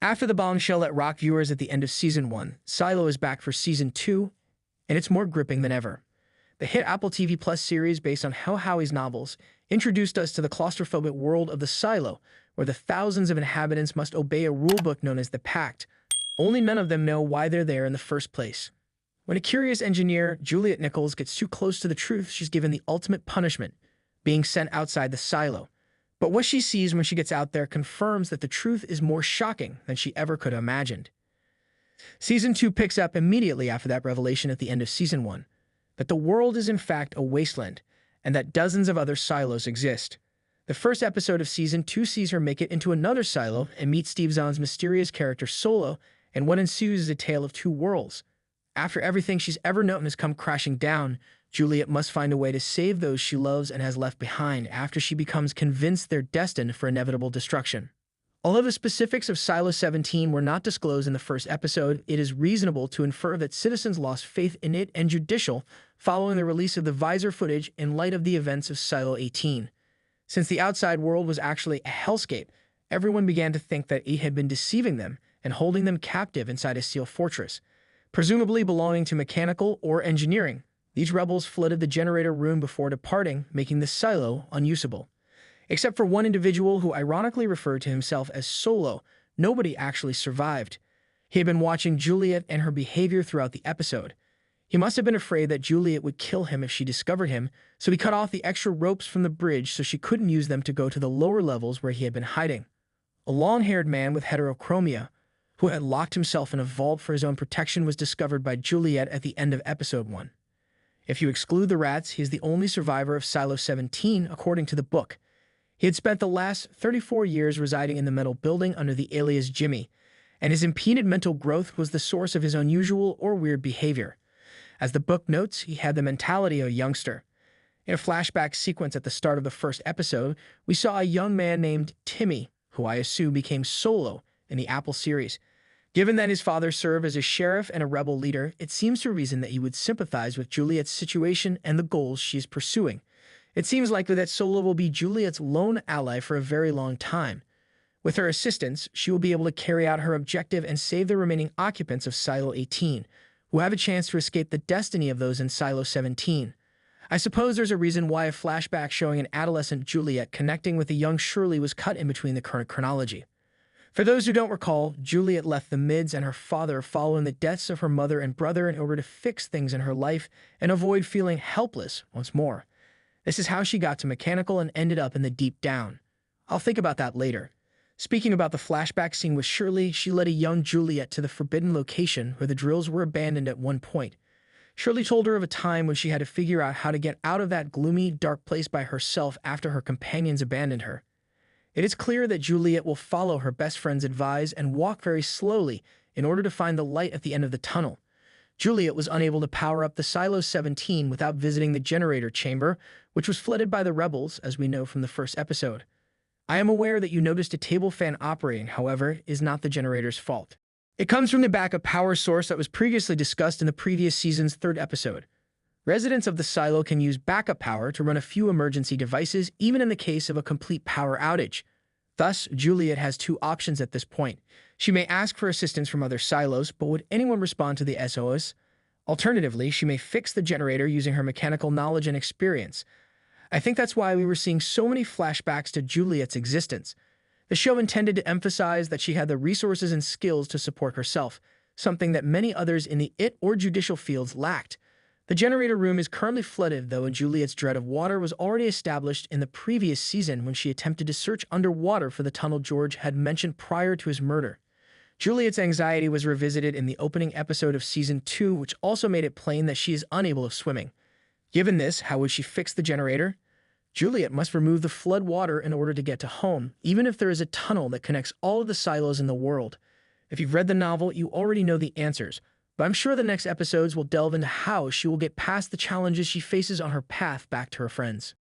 After the bombshell that rocked viewers at the end of Season 1, Silo is back for Season 2, and it's more gripping than ever. The hit Apple TV Plus series based on Hal Howey's novels introduced us to the claustrophobic world of the Silo, where the thousands of inhabitants must obey a rulebook known as the Pact. Only none of them know why they're there in the first place. When a curious engineer, Juliet Nichols, gets too close to the truth, she's given the ultimate punishment, being sent outside the Silo. But what she sees when she gets out there confirms that the truth is more shocking than she ever could have imagined. Season 2 picks up immediately after that revelation at the end of Season 1, that the world is in fact a wasteland, and that dozens of other silos exist. The first episode of Season 2 sees her make it into another silo and meet Steve Zahn's mysterious character Solo, and what ensues is a tale of two worlds. After everything she's ever known has come crashing down, Juliet must find a way to save those she loves and has left behind after she becomes convinced they're destined for inevitable destruction. Although the specifics of Silo 17 were not disclosed in the first episode, it is reasonable to infer that citizens lost faith in it and judicial following the release of the visor footage in light of the events of Silo 18. Since the outside world was actually a hellscape, everyone began to think that it had been deceiving them and holding them captive inside a steel fortress, presumably belonging to mechanical or engineering. These rebels flooded the generator room before departing, making the silo unusable. Except for one individual who ironically referred to himself as Solo, nobody actually survived. He had been watching Juliet and her behavior throughout the episode. He must have been afraid that Juliet would kill him if she discovered him, so he cut off the extra ropes from the bridge so she couldn't use them to go to the lower levels where he had been hiding. A long-haired man with heterochromia, who had locked himself in a vault for his own protection, was discovered by Juliet at the end of Episode 1. If you exclude the rats, he is the only survivor of Silo 17, according to the book. He had spent the last 34 years residing in the metal building under the alias Jimmy, and his impeded mental growth was the source of his unusual or weird behavior. As the book notes, he had the mentality of a youngster. In a flashback sequence at the start of the first episode, we saw a young man named Timmy, who I assume became Solo in the Apple series. Given that his father served as a sheriff and a rebel leader, it seems to reason that he would sympathize with Juliet's situation and the goals she is pursuing. It seems likely that Solo will be Juliet's lone ally for a very long time. With her assistance, she will be able to carry out her objective and save the remaining occupants of Silo 18, who have a chance to escape the destiny of those in Silo 17. I suppose there's a reason why a flashback showing an adolescent Juliet connecting with a young Shirley was cut in between the current chronology. For those who don't recall, Juliet left the Mids and her father following the deaths of her mother and brother in order to fix things in her life and avoid feeling helpless once more. This is how she got to mechanical and ended up in the Deep Down. I'll think about that later. Speaking about the flashback scene with Shirley, she led a young Juliet to the forbidden location where the drills were abandoned at one point. Shirley told her of a time when she had to figure out how to get out of that gloomy, dark place by herself after her companions abandoned her. It is clear that Juliet will follow her best friend's advice and walk very slowly in order to find the light at the end of the tunnel. Juliet was unable to power up the Silo 17 without visiting the generator chamber, which was flooded by the rebels, as we know from the first episode. I am aware that you noticed a table fan operating, however, is not the generator's fault. It comes from the backup power source that was previously discussed in the previous season's third episode. Residents of the silo can use backup power to run a few emergency devices, even in the case of a complete power outage. Thus, Juliet has two options at this point. She may ask for assistance from other silos, but would anyone respond to the SOS? Alternatively, she may fix the generator using her mechanical knowledge and experience. I think that's why we were seeing so many flashbacks to Juliet's existence. The show intended to emphasize that she had the resources and skills to support herself, something that many others in the IT or judicial fields lacked. The generator room is currently flooded, though, and Juliet's dread of water was already established in the previous season when she attempted to search underwater for the tunnel George had mentioned prior to his murder. Juliet's anxiety was revisited in the opening episode of Season 2, which also made it plain that she is unable of swimming. Given this, how would she fix the generator? Juliet must remove the flood water in order to get to home, even if there is a tunnel that connects all of the silos in the world. If you've read the novel, you already know the answers, but I'm sure the next episodes will delve into how she will get past the challenges she faces on her path back to her friends.